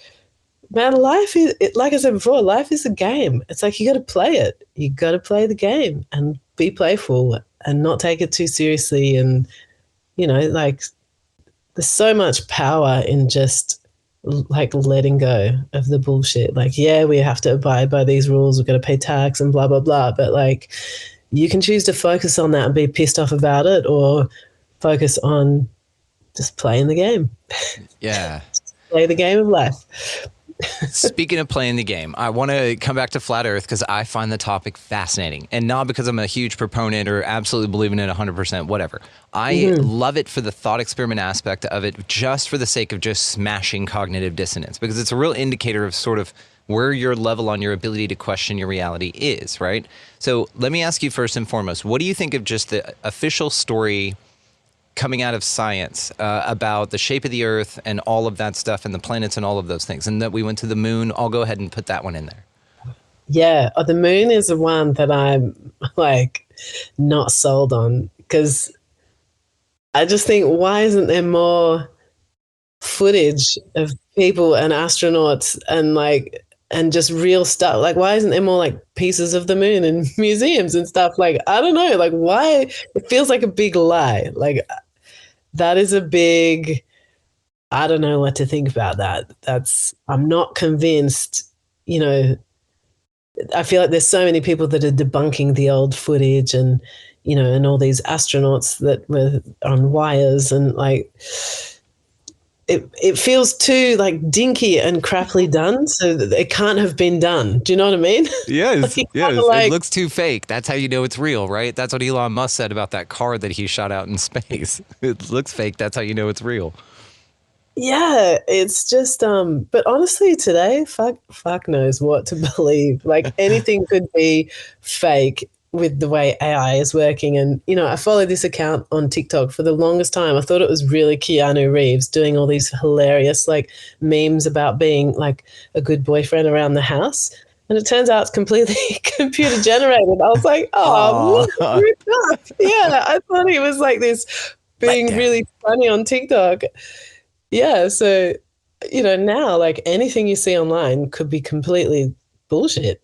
man, life is, like I said before, life is a game. It's like you got to play it. You got to play the game and be playful and not take it too seriously. And, you know, like there's so much power in just like letting go of the bullshit. Like, yeah, we have to abide by these rules. We've got to pay tax and blah, blah, blah. But like you can choose to focus on that and be pissed off about it, or focus on just playing the game. Yeah. Play the game of life. Speaking of playing the game, I want to come back to flat Earth because I find the topic fascinating, and not because I'm a huge proponent or absolutely believe in it 100%, whatever. I love it for the thought experiment aspect of it, just for the sake of just smashing cognitive dissonance, because it's a real indicator of sort of where your level on your ability to question your reality is, right? So let me ask you first and foremost, what do you think of just the official story coming out of science about the shape of the Earth and all of that stuff and the planets and all of those things, and that we went to the moon? I'll go ahead and put that one in there. Yeah, the moon is the one that I'm like not sold on, because I just think, why isn't there more footage of people and astronauts and like, and just real stuff? Like, why isn't there more like pieces of the moon in museums and stuff? Like, I don't know, like why it feels like a big lie. Like that is a big, I don't know what to think about that. I'm not convinced, you know. I feel like there's so many people that are debunking the old footage and, you know, and all these astronauts that were on wires, and like, it feels too like dinky and crappily done, so that it can't have been done. Do you know what I mean? Yes, like, yes. like, it looks too fake. That's how you know it's real, right? That's what Elon Musk said about that car that he shot out in space. It looks fake. That's how you know it's real. Yeah, it's just, but honestly today, fuck knows what to believe. Like anything could be fake with the way AI is working. And, you know, I followed this account on TikTok for the longest time. I thought it was really Keanu Reeves doing all these hilarious like memes about being like a good boyfriend around the house. And it turns out it's completely computer generated. I was like, oh, look, yeah. I thought he was like this being really funny on TikTok. Yeah. So, now like anything you see online could be completely bullshit.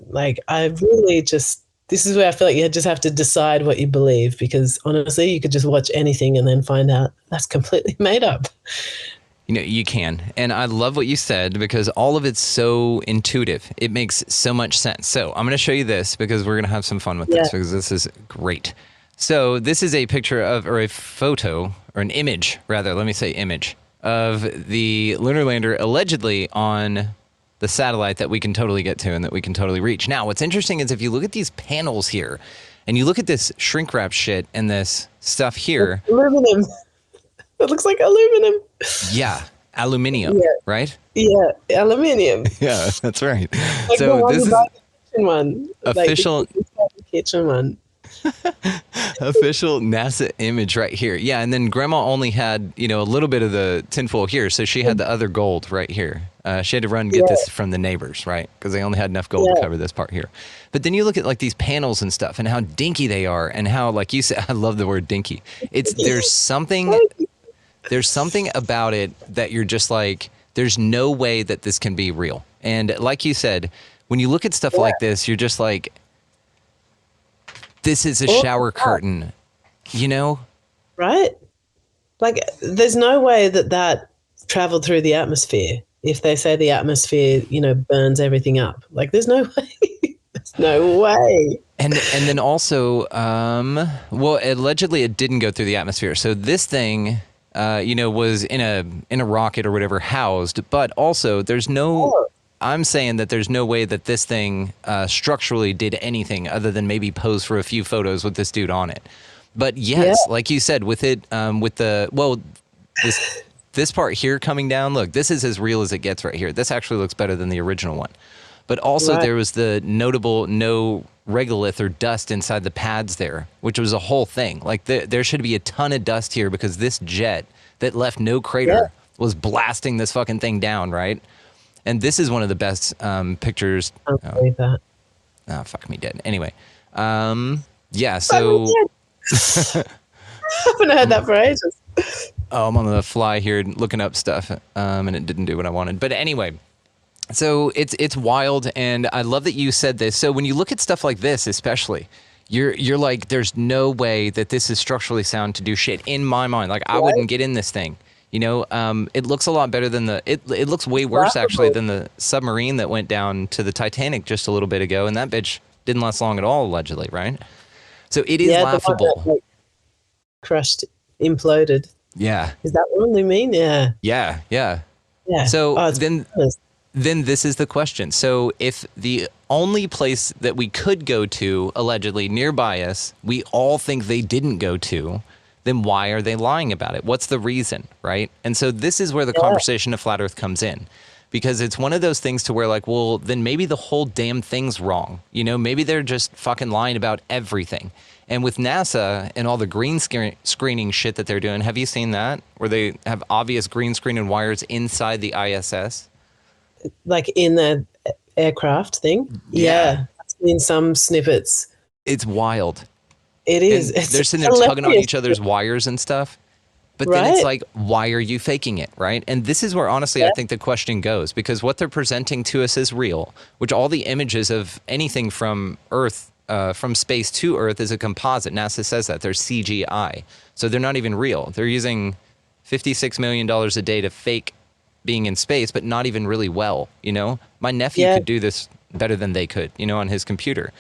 Like I really this is where I feel like you just have to decide what you believe, because honestly, you could just watch anything and then find out that's completely made up. You can. And I love what you said, because all of it's so intuitive. It makes so much sense. So I'm going to show you this because we're going to have some fun with this, because this is great. So this is a picture or a photo, or an image, rather, let me say image, of the lunar lander allegedly on the satellite that we can totally get to and that we can totally reach. Now, what's interesting is if you look at these panels here, and you look at this shrink wrap shit and this stuff here. Aluminum. It looks like aluminum. Yeah, aluminium, right? Yeah, aluminium. Yeah, that's right. Like so this is the kitchen one. official like the kitchen one. Official NASA image right here. Yeah, and then Grandma only had a little bit of the tinfoil here, so she had the other gold right here. She had to run and get this from the neighbors, right? Because they only had enough gold to cover this part here. But then you look at like these panels and stuff, and how dinky they are, and how, like you said, I love the word dinky. There's something about it that you're just like, there's no way that this can be real. And like you said, when you look at stuff like this, you're just like, this is a shower curtain, Right? Like, there's no way that traveled through the atmosphere. If they say the atmosphere, burns everything up. Like, there's no way. There's no way. And then also, well, allegedly it didn't go through the atmosphere. So this thing, was in a rocket or whatever housed, but also there's no. I'm saying that there's no way that this thing structurally did anything other than maybe pose for a few photos with this dude on it. But yes, like you said, with it, this part here coming down, look, this is as real as it gets right here. This actually looks better than the original one. But also there was the notable no regolith or dust inside the pads there, which was a whole thing. Like there should be a ton of dust here because this jet that left no crater was blasting this fucking thing down, right? And this is one of the best pictures. I don't believe that. Oh, fuck me dead. Anyway, yeah, so... I haven't heard that for ages. Oh, I'm on the fly here looking up stuff, and it didn't do what I wanted. But anyway, so it's wild, and I love that you said this. So when you look at stuff like this, especially, you're like, there's no way that this is structurally sound to do shit in my mind. Like, I wouldn't get in this thing. It looks a lot better than it looks way worse actually than the submarine that went down to the Titanic just a little bit ago, and that bitch didn't last long at all, allegedly, right? So it is laughable. The one that, crushed, imploded. Yeah. Is that what you mean? Yeah. Yeah. Yeah. Yeah. So then this is the question. So if the only place that we could go to, allegedly nearby us, we all think they didn't go to, then why are they lying about it? What's the reason, right? And so this is where the conversation of Flat Earth comes in, because it's one of those things to where like, well, then maybe the whole damn thing's wrong. Maybe they're just fucking lying about everything. And with NASA and all the green screening shit that they're doing, have you seen that? Where they have obvious green screen and wires inside the ISS? Like in the aircraft thing? Yeah. I've seen some snippets. It's wild. It is. They're sitting there tugging on each other's wires and stuff. But then it's like, why are you faking it, right? And this is where, honestly, I think the question goes, because what they're presenting to us is real, which all the images of anything from Earth, from space to Earth is a composite. NASA says that. They're CGI. So they're not even real. They're using $56 million a day to fake being in space, but not even really well, My nephew could do this better than they could, on his computer.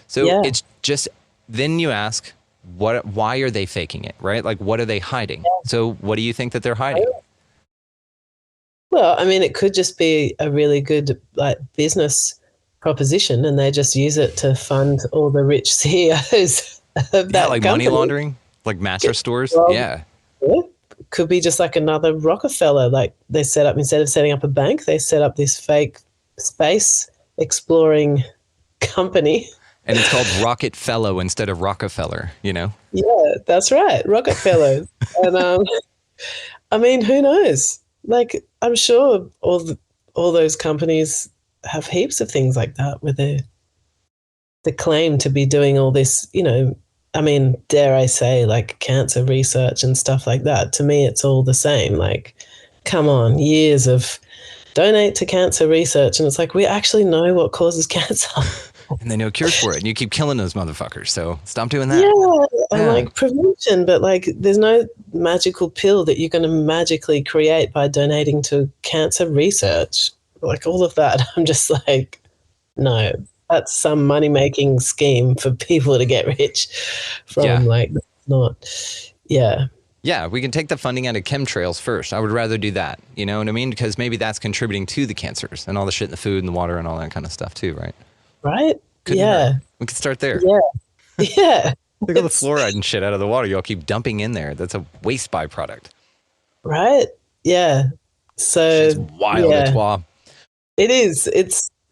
So it's just... Then you ask, why are they faking it, right? Like, what are they hiding? So what do you think that they're hiding? Well, I mean, it could just be a really good business proposition, and they just use it to fund all the rich CEOs of that like company. Money laundering, like mattress stores. Yeah. Could be just like another Rockefeller. Like they set up, instead of setting up a bank, they set up this fake space exploring company. And it's called Rocket Fellow instead of Rockefeller, Yeah, that's right. Rocket Fellows. And I mean, who knows? Like, I'm sure all those companies have heaps of things like that where they claim to be doing all this, I mean, dare I say, like cancer research and stuff like that. To me, it's all the same. Like, come on, years of donate to cancer research. And it's like, we actually know what causes cancer. And they know cures for it. And you keep killing those motherfuckers. So stop doing that. Yeah, and like prevention, but like there's no magical pill that you're going to magically create by donating to cancer research. Like all of that, I'm just like, no, that's some money-making scheme for people to get rich from. Like, not, yeah. Yeah, we can take the funding out of chemtrails first. I would rather do that. You know what I mean? Because maybe that's contributing to the cancers and all the shit in the food and the water and all that kind of stuff too, right? Right? Couldn't hurt. We could start there. Yeah. Yeah. Look at the fluoride and shit out of the water y'all keep dumping in there. That's a waste byproduct. Right? Yeah. So it's wild, Etoile. It is.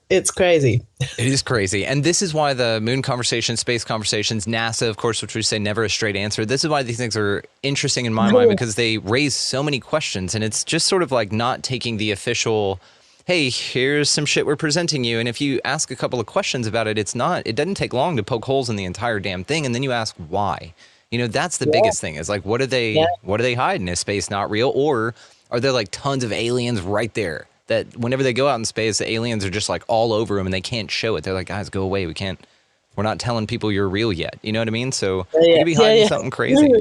It's crazy. It is crazy. And this is why the moon conversations, space conversations, NASA, of course, which we say never a straight answer. This is why these things are interesting in my mind, because they raise so many questions. And it's just sort of like not taking the official, hey, here's some shit we're presenting you. And if you ask a couple of questions about it, it doesn't take long to poke holes in the entire damn thing. And then you ask why. You know, that's the biggest thing is like, what are they hiding? Is space not real? Or are there like tons of aliens right there that whenever they go out in space, the aliens are just like all over them and they can't show it. They're like, guys, go away. We're not telling people you're real yet. You know what I mean? So you could be hiding something crazy.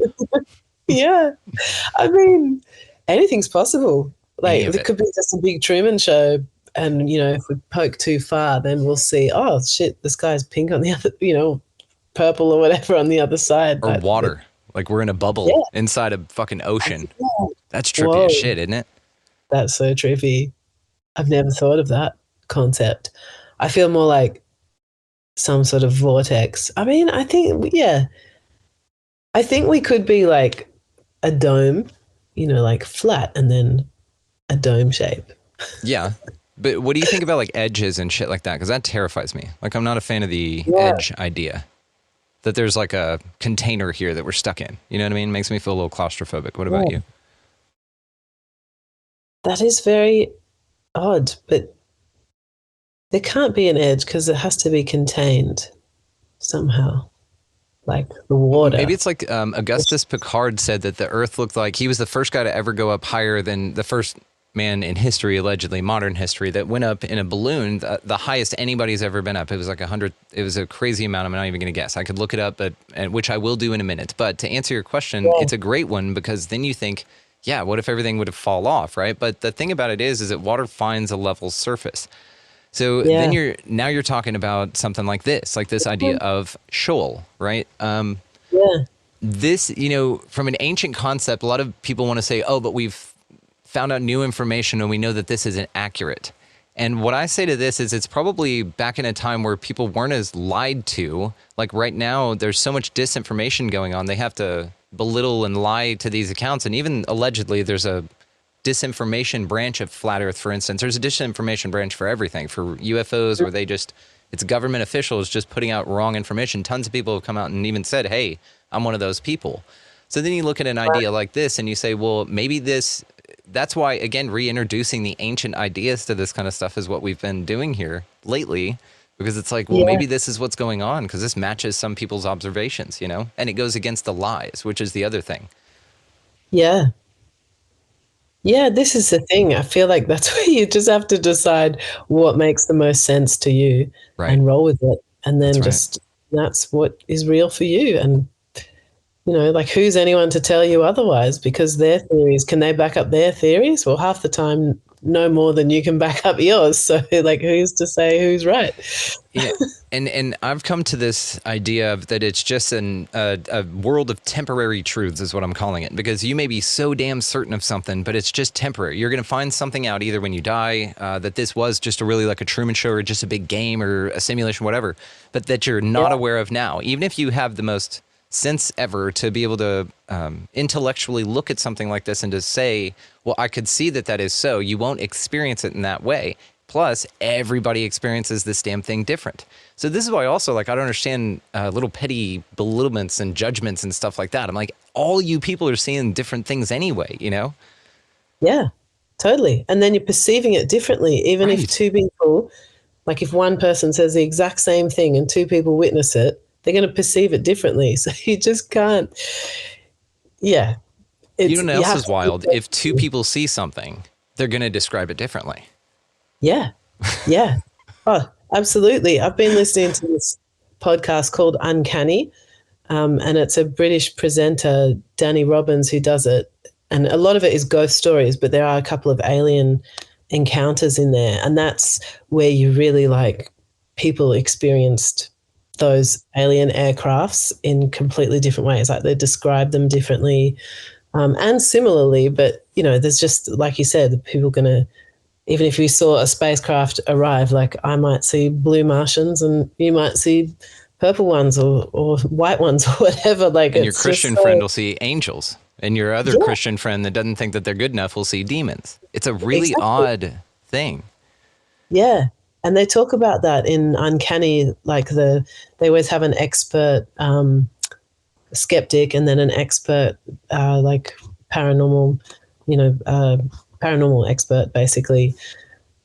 Yeah. I mean, anything's possible. Like it could be just a big Truman show. And, if we poke too far, then we'll see, oh shit, the sky's pink on the other, purple or whatever on the other side. Or water. Like we're in a bubble inside a fucking ocean. That's trippy as shit, isn't it? That's so trippy. I've never thought of that concept. I feel more like some sort of vortex. I mean, I think we could be like a dome, like flat and then a dome shape. Yeah. But what do you think about like edges and shit like that? Because that terrifies me. Like I'm not a fan of the edge idea. That there's like a container here that we're stuck in. You know what I mean? Makes me feel a little claustrophobic. What about you? That is very odd, but there can't be an edge because it has to be contained somehow, like the water. Maybe it's like Augustus Piccard said that the Earth looked like he was the first guy to ever go up higher than the first man in history, allegedly modern history, that went up in a balloon, the highest anybody's ever been up. It was like 100. It was a crazy amount. I'm not even going to guess. I could look it up, which I will do in a minute. But to answer your question, it's a great one because then you think, yeah, what if everything would have fall off, right? But the thing about it is that water finds a level surface. So then you're talking about something like this idea of shoal, right? This, from an ancient concept, a lot of people want to say, oh, but we've found out new information and we know that this isn't accurate. And what I say to this is it's probably back in a time where people weren't as lied to. Like right now, there's so much disinformation going on. They have to belittle and lie to these accounts. And even allegedly, there's a disinformation branch of Flat Earth, for instance. There's a disinformation branch for everything, for UFOs, where it's government officials just putting out wrong information. Tons of people have come out and even said, hey, I'm one of those people. So then you look at an idea like this and you say, well, maybe that's why, again, reintroducing the ancient ideas to this kind of stuff is what we've been doing here lately, because it's like, well, maybe this is what's going on because this matches some people's observations, and it goes against the lies, which is the other thing. Yeah. Yeah, this is the thing. I feel like that's where you just have to decide what makes the most sense to you and roll with it. And then that's what is real for you. And like who's anyone to tell you otherwise? Because their theories, can they back up their theories? Well, half the time, no more than you can back up yours. So like who's to say who's right? Yeah. And I've come to this idea of that it's just a world of temporary truths is what I'm calling it, because you may be so damn certain of something, but it's just temporary. You're going to find something out either when you die, that this was just really like a Truman Show or just a big game or a simulation, whatever, but that you're not aware of now. Even if you have the most sense ever to be able to intellectually look at something like this and to say, well, I could see that is so, you won't experience it in that way. Plus, everybody experiences this damn thing different. So this is why also, I don't understand little petty belittlements and judgments and stuff like that. I'm like, all you people are seeing different things anyway, Yeah, totally. And then you're perceiving it differently, even if two people Like if one person says the exact same thing and two people witness it, they're going to perceive it differently. So you just can't. Yeah. You know what You else have is to. wild? If two people see something, they're going to describe it differently. Yeah. Yeah. Oh, absolutely. I've been listening to this podcast called Uncanny, and it's a British presenter, Danny Robbins, who does it. And a lot of it is ghost stories, but there are a couple of alien encounters in there. And that's where you really like people experienced those alien aircrafts in completely different ways. Like they describe them differently and similarly. But, you know, there's just, like you said, people going to, even if you saw a spacecraft arrive, like I might see blue Martians and you might see purple ones or white ones or whatever. Like, and your Christian friend will see angels, and your other Christian friend that doesn't think that they're good enough will see demons. It's a really odd thing. Yeah. And they talk about that in Uncanny, like they always have an expert skeptic and then an expert like paranormal, paranormal expert basically.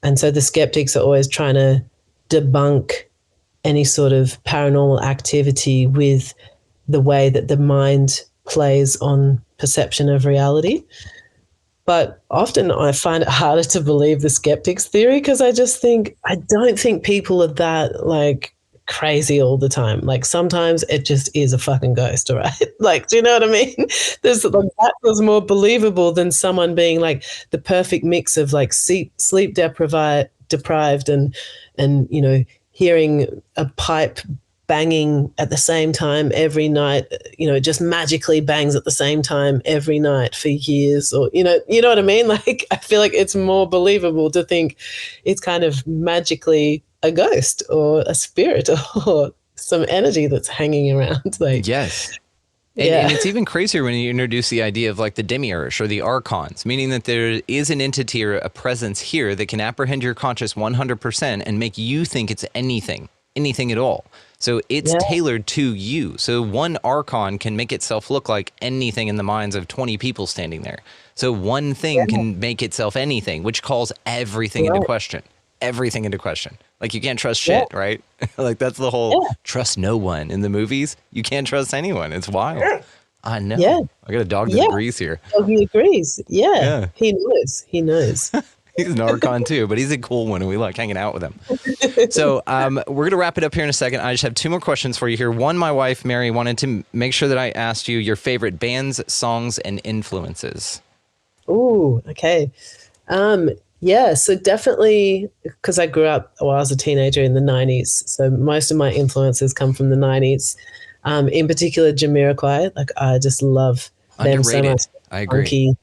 And so the skeptics are always trying to debunk any sort of paranormal activity with the way that the mind plays on perception of reality. But often I find it harder to believe the skeptics' theory because I don't think people are that like crazy all the time. Like sometimes it just is a fucking ghost, all right? Like, do you know what I mean? That was more believable than someone being like the perfect mix of like sleep deprived and you know, hearing a pipe banging at the same time every night, you know, it just magically bangs at the same time every night for years, or you know what I mean? Like I feel like it's more believable to think it's kind of magically a ghost or a spirit or some energy that's hanging around. Like yes. And it's even crazier when you introduce the idea of like the demiurge or the archons, meaning that there is an entity or a presence here that can apprehend your conscious 100% and make you think it's anything at all. So it's tailored to you. So one archon can make itself look like anything in the minds of 20 people standing there. So one thing can make itself anything, which calls everything into question. Everything into question. Like you can't trust shit, right? Like that's the whole trust no one in the movies. You can't trust anyone. It's wild. I know. Yeah. I got a dog that agrees here. Oh, he agrees. Yeah. He knows. He's an archon too, but he's a cool one and we like hanging out with him. So we're going to wrap it up here in a second. I just have two more questions for you here. One, my wife, Mary, wanted to make sure that I asked you your favorite bands, songs, and influences. Ooh, okay. Yeah, so definitely because I grew up while I was a teenager in the 90s. So most of my influences come from the 90s. In particular, Jamiroquai. Like I just love them so much. I agree.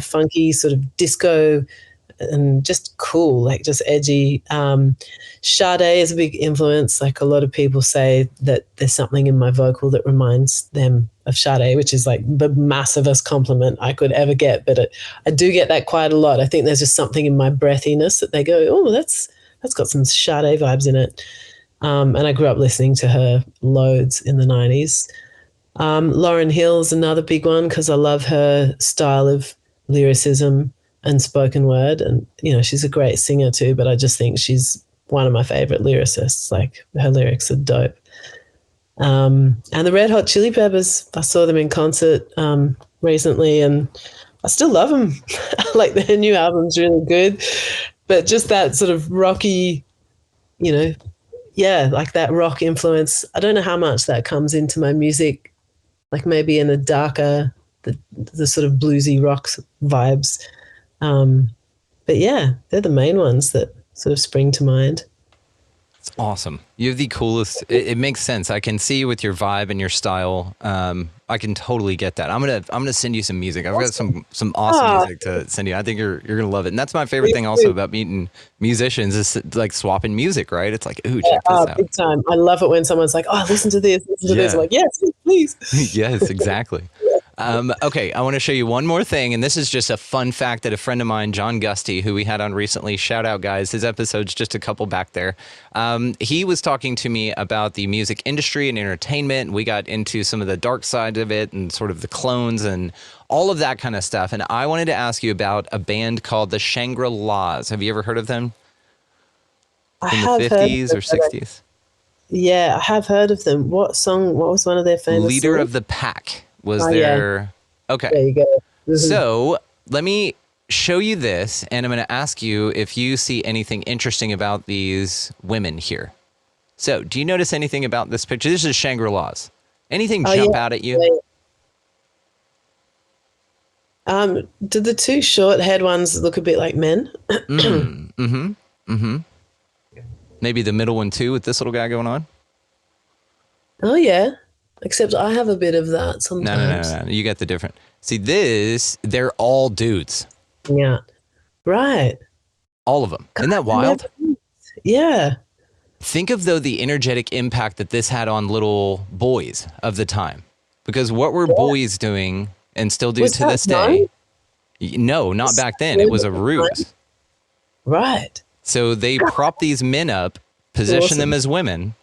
Funky sort of disco and just cool, like just edgy. Sade is a big influence. Like a lot of people say that there's something in my vocal that reminds them of Sade, which is like the massivest compliment I could ever get. But I do get that quite a lot. I think there's just something in my breathiness that they go, oh, that's got some Sade vibes in it. And I grew up listening to her loads in the 90s. Lauryn Hill's another big one because I love her style of lyricism and spoken word. And, you know, she's a great singer too, but I just think she's one of my favorite lyricists. Like her lyrics are dope. And the Red Hot Chili Peppers, I saw them in concert recently and I still love them. Like their new album's really good, but just that sort of rocky, you know, like that rock influence. I don't know how much that comes into my music, like maybe in a darker, the sort of bluesy rock vibes. But yeah, they're the main ones that sort of spring to mind. It's awesome. You have the coolest. It makes sense. I can see with your vibe and your style. I can totally get that. I'm gonna send you some music. I've got some awesome music to send you. I think you're gonna love it. And that's my favorite thing also about meeting musicians is like swapping music. Right? It's like, ooh, check this out. Big time. I love it when someone's like, oh, listen to this. I'm like, yes, please. Yes, exactly. Okay, I want to show you one more thing, and this is just a fun fact that a friend of mine, John Gusty, who we had on recently, shout out, guys, his episode's just a couple back there. He was talking to me about the music industry and entertainment. We got into some of the dark side of it and sort of the clones and all of that kind of stuff, and I wanted to ask you about a band called the Shangri-Las. Have you ever heard of them? I in have the heard 50s of or them, but 60s. yeah, I have heard of them. What was one of their famous Leader songs? of the Pack was Oh, their. Okay. There you go. Mhm. So let me show you this, and I'm going to ask you if you see anything interesting about these women here. So, do you notice anything about this picture? This is Shangri-La's. Anything Oh, jump yeah. out at you? Did the two short-haired ones look a bit like men? Maybe the middle one too, with this little guy going on? Oh, yeah. Except I have a bit of that sometimes. No. You get the different. See, they're all dudes. Yeah. Right. All of them. Isn't that wild? Yeah. Think of, though, the energetic impact that this had on little boys of the time. Because what were boys doing and still do Was to that this day? known? No, not back then. It was a ruse. Right. So they propped these men up, positioned them Awesome. as women,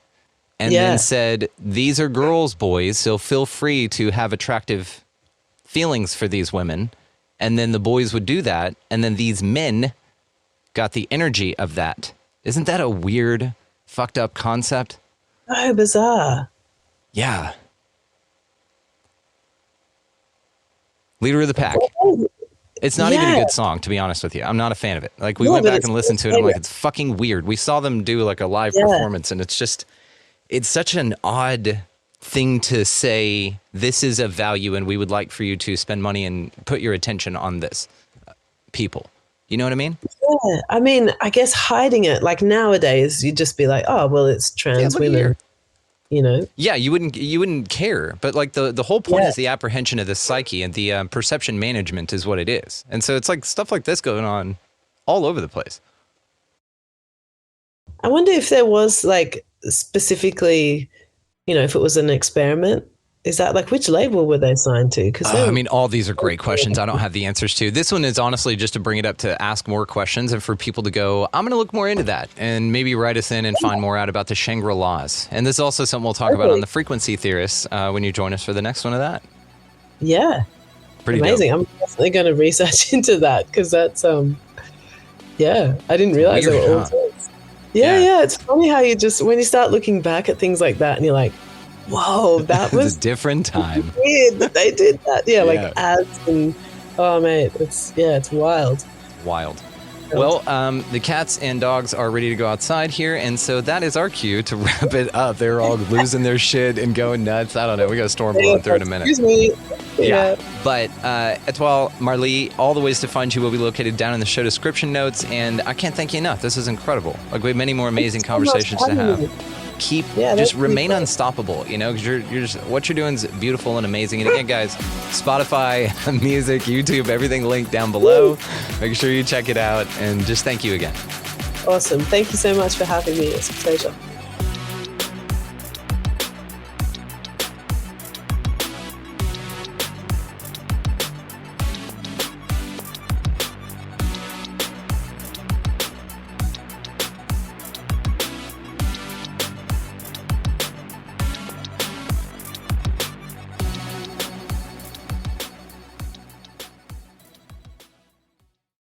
and Yeah. then said, these are girls' boys, so feel free to have attractive feelings for these women. And then the boys would do that, and then these men got the energy of that. Isn't that a weird, fucked up concept? So bizarre. Yeah. Leader of the Pack. It's not even a Yeah. good song, to be honest with you. I'm not a fan of it. Like, we No, went but back it's and listened to it. I'm like, it's fucking weird. We saw them do like a live performance, and it's such an odd thing to say, this is a value and we would like for you to spend money and put your attention on this. People. You know what I mean? Yeah. I mean, I guess hiding it, like nowadays, you'd just be like, oh, well, it's trans look women. here. You know? Yeah, you wouldn't care. But like the whole point Yeah. is the apprehension of the psyche, and the perception management is what it is. And so it's like stuff like this going on all over the place. I wonder if there was like specifically, if it was an experiment. Is that like, which label were they signed to? Because I mean, all these are great questions. I don't have the answers to. This one is honestly just to bring it up to ask more questions and for people to go, I'm going to look more into that and maybe write us in and find more out about the Shangri-Las. And this is also something we'll talk about on the frequency theorists when you join us for the next one of that. Yeah. Pretty amazing. dope. I'm definitely going to research into that because that's, yeah, I didn't realize Weird, they were all huh? twins. Yeah. It's funny how you just, when you start looking back at things like that and you're like, whoa, that It was was a different time. weird that they did that. Yeah, like Yeah. ads and, oh, mate, it's wild. Wild. Well, the cats and dogs are ready to go outside here, and so that is our cue to wrap it up. They're all losing their shit and going nuts. I don't know. We got a storm blowing through in a minute. Excuse me. Yeah. But Etoile Marley, all the ways to find you will be located down in the show description notes, and I can't thank you enough. This is incredible. Like, we have many more amazing conversations to have. Just remain unstoppable, because you're just, what you're doing is beautiful and amazing. And again, guys, Spotify, music, YouTube, everything linked down below. Make sure you check it out, and just thank you again. Awesome. Thank you so much for having me. It's a pleasure.